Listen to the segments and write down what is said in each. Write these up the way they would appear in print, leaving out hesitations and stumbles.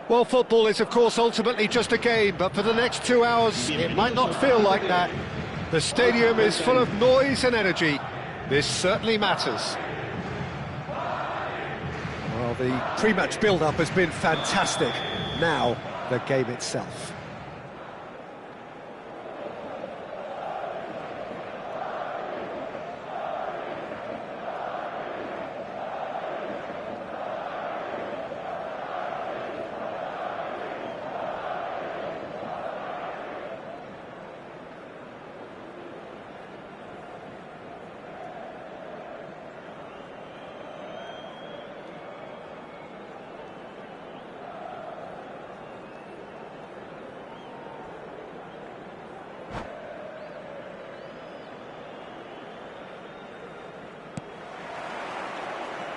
Well, football is, of course, ultimately just a game, but for the next 2 hours, it might not feel like that. The stadium is full of noise and energy. This certainly matters. Well, the pre-match build-up has been fantastic. Now, the game itself.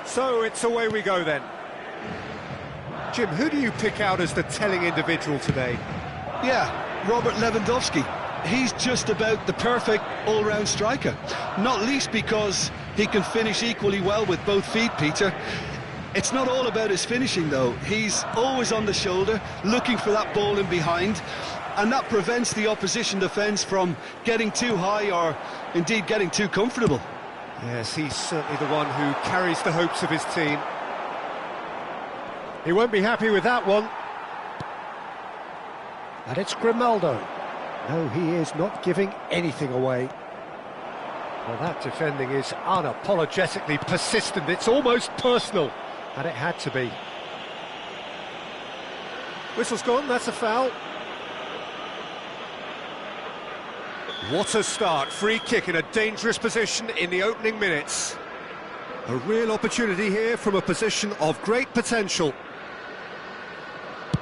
So it's away we go then. Jim, who do you pick out as the telling individual today? Yeah, Robert Lewandowski. He's just about the perfect all-round striker. Not least because he can finish equally well with both feet, Peter. It's not all about his finishing, though. He's always on the shoulder, looking for that ball in behind, and that prevents the opposition defence from getting too high or, indeed, getting too comfortable. Yes, he's certainly the one who carries the hopes of his team. He won't be happy with that one. And it's Grimaldo. No, he is not giving anything away. Well, that defending is unapologetically persistent. It's almost personal. And it had to be. Whistle's gone, that's a foul. What a start, free kick in a dangerous position in the opening minutes. A real opportunity here from a position of great potential.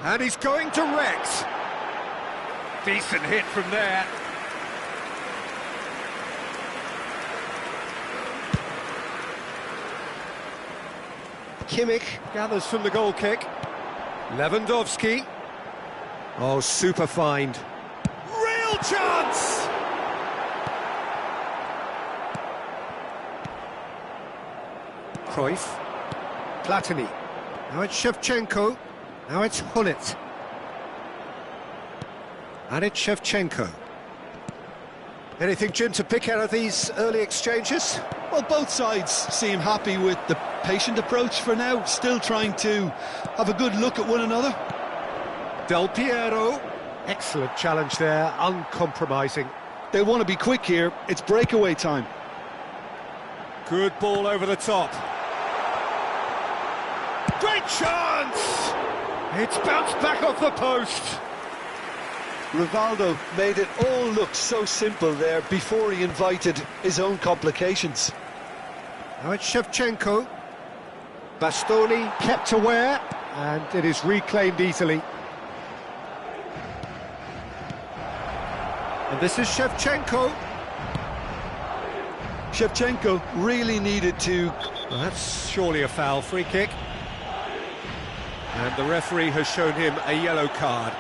And he's going direct. Decent hit from there. Kimmich gathers from the goal kick. Lewandowski. Oh, super find. Real chance! Cruyff, Platini, now it's Shevchenko, now it's Hullet, and it's Shevchenko. Anything, Jim, to pick out of these early exchanges? Well, both sides seem happy with the patient approach for now, still trying to have a good look at one another. Del Piero, excellent challenge there, uncompromising. They want to be quick here, it's breakaway time. Good ball over the top. Great chance! It's bounced back off the post. Rivaldo made it all look so simple there before he invited his own complications. Now it's Shevchenko. Bastoni kept aware, and it is reclaimed easily. And this is Shevchenko. Shevchenko really needed to... Well, that's surely a foul, free kick. And the referee has shown him a yellow card.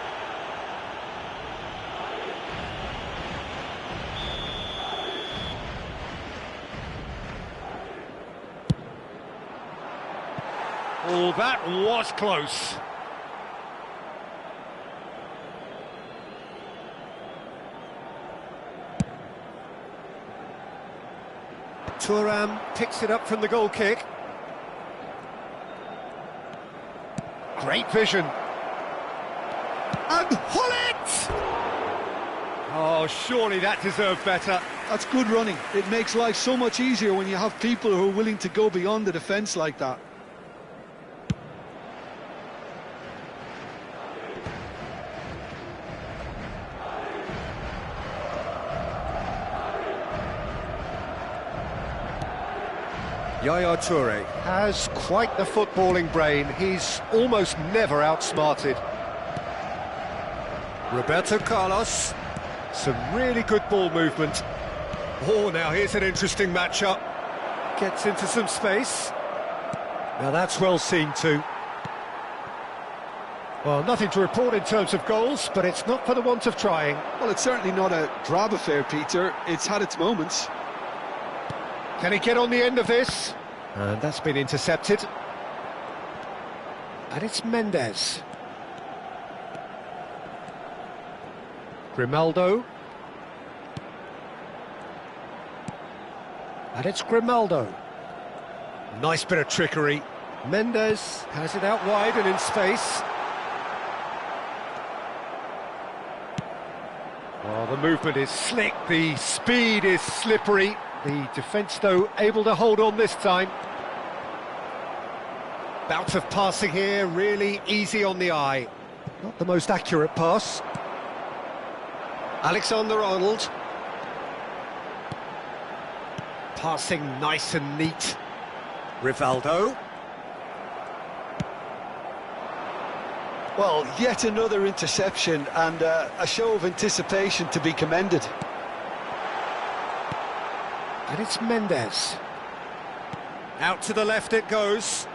Oh, that was close. Thuram picks it up from the goal kick. Great vision. And Hullet! Oh, surely that deserved better. That's good running. It makes life so much easier when you have people who are willing to go beyond the defence like that. Yaya Toure has quite the footballing brain. He's almost never outsmarted. Roberto Carlos, some really good ball movement. Oh, now here's an interesting matchup. Gets into some space. Now that's well seen too. Well, nothing to report in terms of goals, but it's not for the want of trying. Well, it's certainly not a drab affair, Peter. It's had its moments. Can he get on the end of this? And that's been intercepted. And it's Mendes. Grimaldo. And it's Grimaldo. Nice bit of trickery. Mendes has it out wide and in space. Oh, the movement is slick, the speed is slippery. The defence, though, able to hold on this time. Bout of passing here, really easy on the eye. Not the most accurate pass. Alexander-Arnold. Passing nice and neat. Rivaldo. Well, yet another interception and a show of anticipation to be commended. And it's Mendes. Out to the left it goes.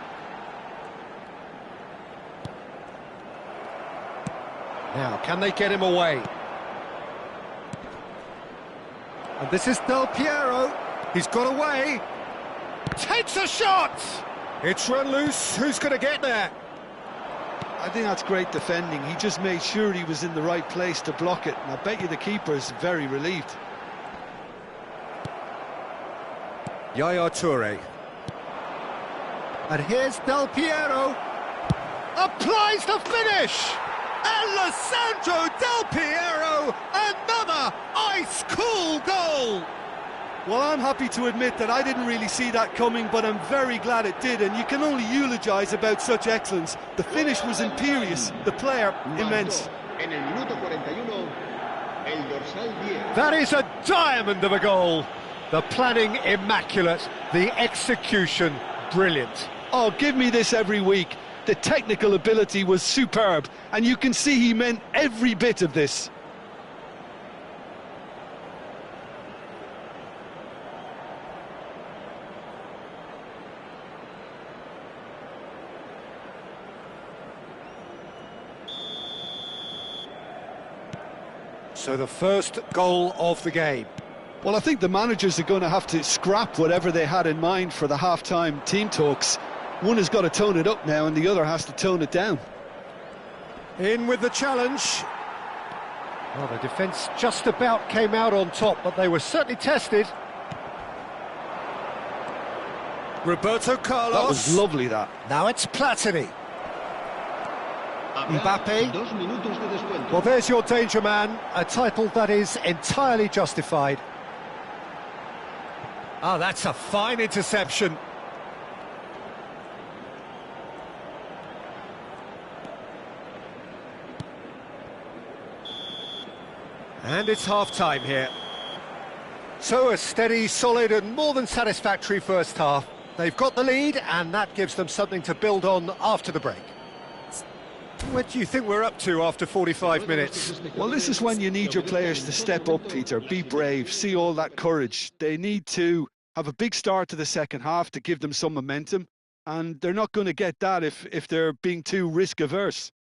Now, can they get him away? And this is Del Piero. He's got away. Takes a shot! It's run loose. Who's going to get there? I think that's great defending. He just made sure he was in the right place to block it. And I bet you the keeper's very relieved. Yaya Toure. And here's Del Piero. Applies the finish! Alessandro Del Piero! Another ice-cool goal! Well, I'm happy to admit that I didn't really see that coming, but I'm very glad it did, and you can only eulogise about such excellence. The finish was imperious, the player immense. That is a diamond of a goal. The planning immaculate, the execution brilliant. Oh, give me this every week. The technical ability was superb, and you can see he meant every bit of this. So the first goal of the game. Well, I think the managers are going to have to scrap whatever they had in mind for the half-time team talks. One has got to tone it up now and the other has to tone it down. In with the challenge. Well, the defence just about came out on top, but they were certainly tested. Roberto Carlos. That was lovely, that. Now it's Platini. Mbappe. Well, there's your danger man, a title that is entirely justified. Oh, that's a fine interception. And it's half-time here. So a steady, solid and more than satisfactory first half. They've got the lead and that gives them something to build on after the break. What do you think we're up to after 45 minutes? Well, this is when you need your players to step up, Peter. Be brave, see all that courage. They need to have a big start to the second half to give them some momentum, and they're not going to get that if they're being too risk-averse.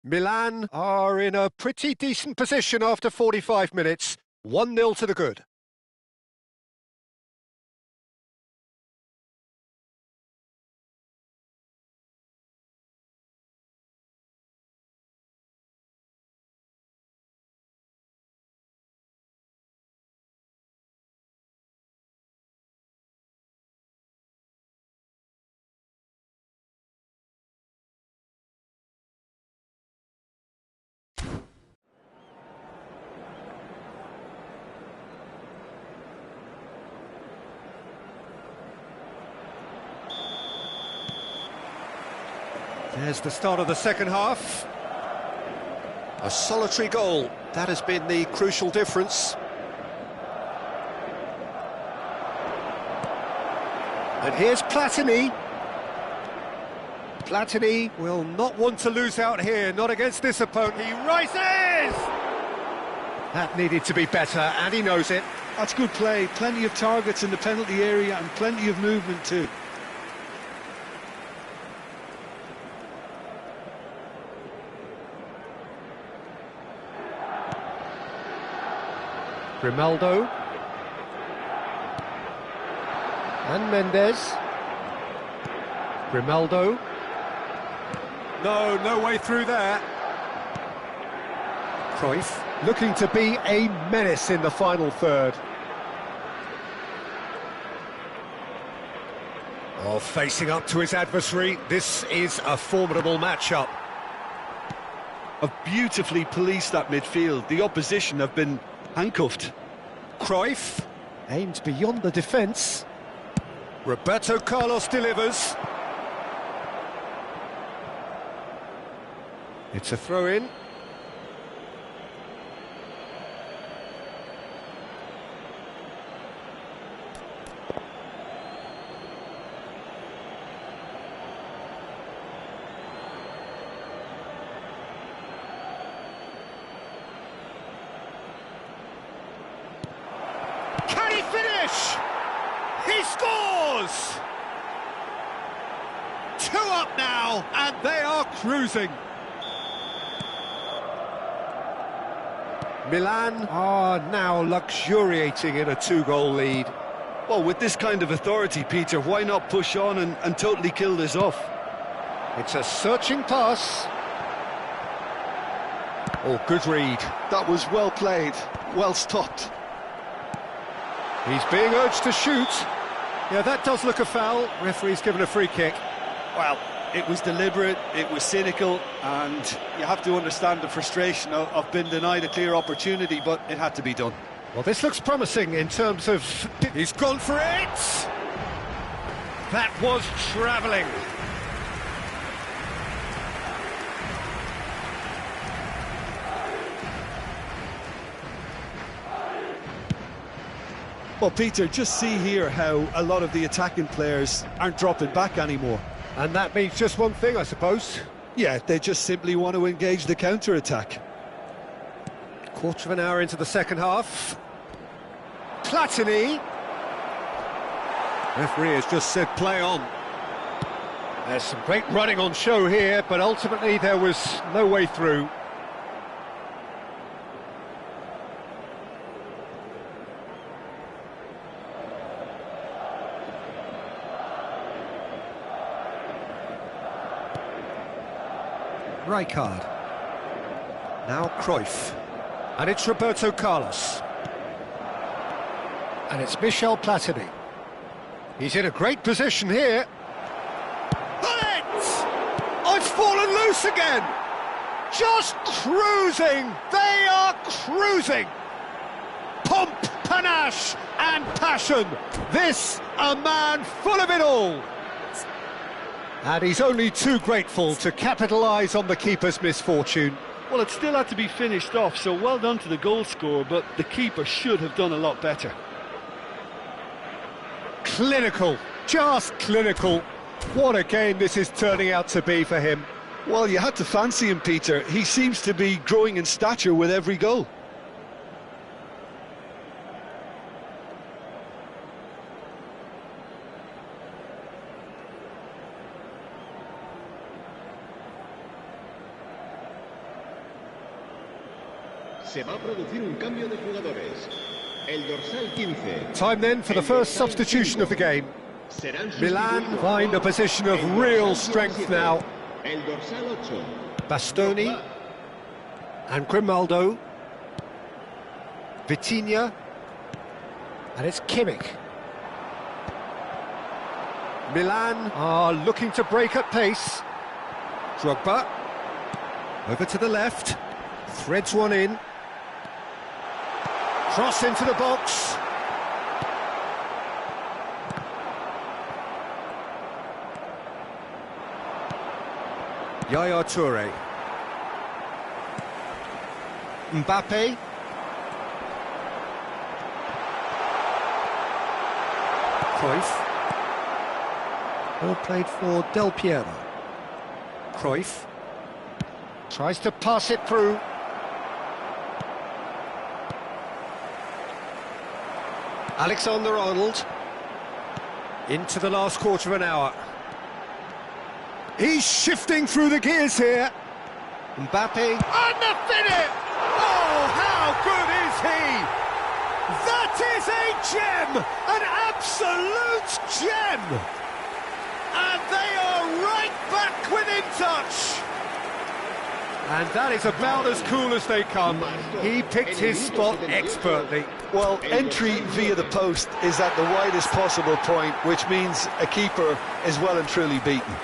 Milan are in a pretty decent position after 45 minutes. 1-0 to the good. There's the start of the second half. A solitary goal. That has been the crucial difference. And here's Platini. Platini will not want to lose out here, not against this opponent. He rises! That needed to be better, and he knows it. That's good play. Plenty of targets in the penalty area and plenty of movement too. Grimaldo. And Mendes. Grimaldo. No way through there. Cruyff looking to be a menace in the final third. Oh, facing up to his adversary, this is a formidable matchup. Have beautifully policed that midfield. The opposition have been handcuffed. Cruyff aimed beyond the defence. Roberto Carlos delivers. It's a throw-in. Can he finish? He scores! 2 up now, and they are cruising. Milan are now luxuriating in a 2-goal lead. Well, with this kind of authority, Peter, why not push on and totally kill this off? It's a searching pass. Oh, good read. That was well played, well stopped. He's being urged to shoot. Yeah, that does look a foul. Referee's given a free kick. Well, it was deliberate, it was cynical, and you have to understand the frustration of being denied a clear opportunity, but it had to be done. Well, this looks promising in terms of... He's gone for it! That was travelling. Well, Peter, just see here how a lot of the attacking players aren't dropping back anymore. And that means just one thing, I suppose. Yeah, they just simply want to engage the counter-attack. Quarter of an hour into the second half. Platini. Referee has just said play on. There's some great running on show here, but ultimately there was no way through. Rijkaard. Now Cruyff. And it's Roberto Carlos. And it's Michel Platini. He's in a great position here. Oh, it's fallen loose again! Just cruising! They are cruising! Pomp, panache and passion. This, a man full of it all. And he's only too grateful to capitalise on the keeper's misfortune. Well, it still had to be finished off, so well done to the goal scorer, but the keeper should have done a lot better. Clinical, just clinical. What a game this is turning out to be for him. Well, you had to fancy him, Peter. He seems to be growing in stature with every goal. Se va a producir un cambio de jugadores. El dorsal 15. Time then for the first substitution of the game. Milan find a position of real strength now. El dorsal 8. Bastoni and Grimaldo. Vitinha. And it's Kimmich. Milan are looking to break at pace. Drogba. Over to the left. Threads one in. Cross into the box. Yaya Toure. Mbappe. Cruyff. All played for Del Piero. Cruyff. Tries to pass it through. Alexander-Arnold. Into the last quarter of an hour. He's shifting through the gears here. Mbappe. And the finish! Oh, how good is he? That is a gem! An absolute gem! And they are right back within touch. And that is about as cool as they come. He picked his spot expertly. Well, entry via the post is at the widest possible point, which means a keeper is well and truly beaten.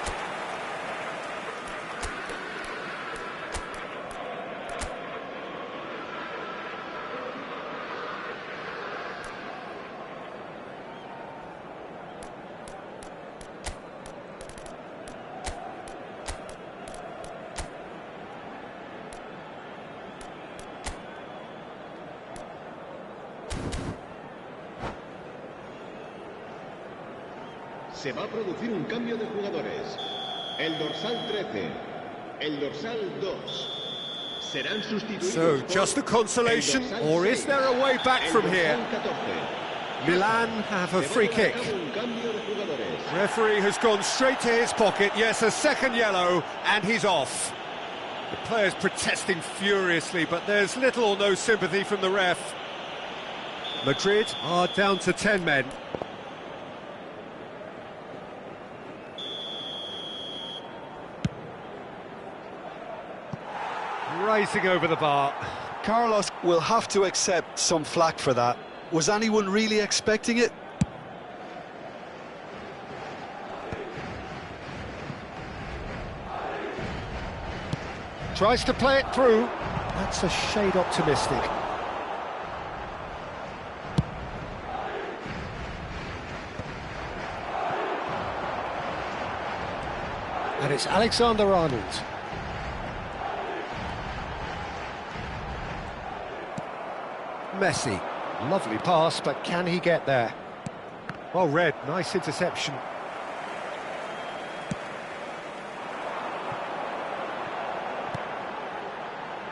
Se va a producir un cambio de jugadores. El dorsal 13, el dorsal 2 serán sustituidos. So, just a consolation, or is there a way back from here? Milan have a free kick. Referee has gone straight to his pocket. Yes, a second yellow, and he's off. The players protesting furiously, but there's little or no sympathy from the ref. Madrid are down to 10 men. Racing over the bar. Carlos will have to accept some flack for that. Was anyone really expecting it? Tries to play it through. That's a shade optimistic. And it's Alexander-Arnold. Messi, lovely pass, but can he get there? Well read, nice interception.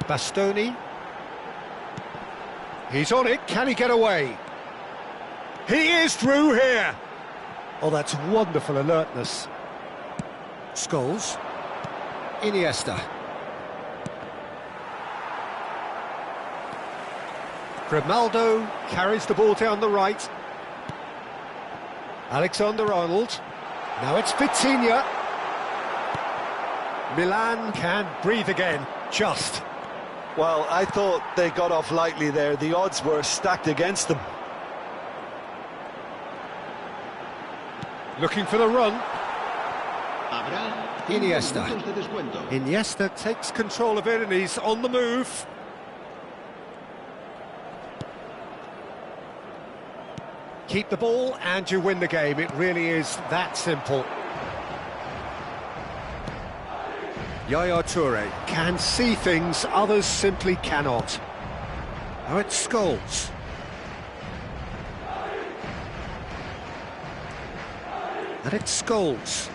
Bastoni. He's on it, can he get away? He is through here! Oh, that's wonderful alertness. Scholes. Iniesta. Grimaldo carries the ball down the right. Alexander-Arnold. Now it's Vitinha. Milan can breathe again, just. Well, I thought they got off lightly there. The odds were stacked against them. Looking for the run. Iniesta. Iniesta takes control of it and he's on the move. Keep the ball and you win the game. It really is that simple. Yaya Toure can see things others simply cannot. Now it's Scholes. And it's Scholes.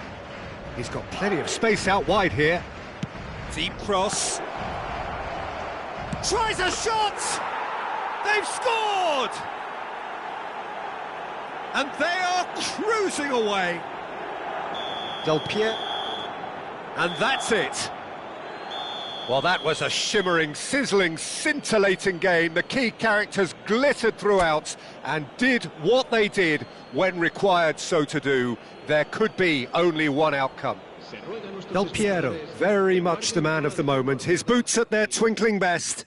He's got plenty of space out wide here. Deep cross. Tries a shot! They've scored! And they are cruising away. Del Piero. And that's it. Well, that was a shimmering, sizzling, scintillating game. The key characters glittered throughout and did what they did when required so to do. There could be only one outcome. Del Piero, very much the man of the moment. His boots at their twinkling best.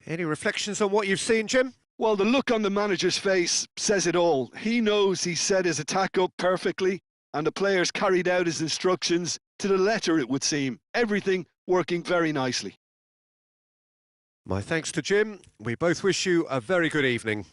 Any reflections on what you've seen, Jim? Well, the look on the manager's face says it all. He knows he set his attack up perfectly, and the players carried out his instructions to the letter, it would seem. Everything working very nicely. My thanks to Jim. We both wish you a very good evening.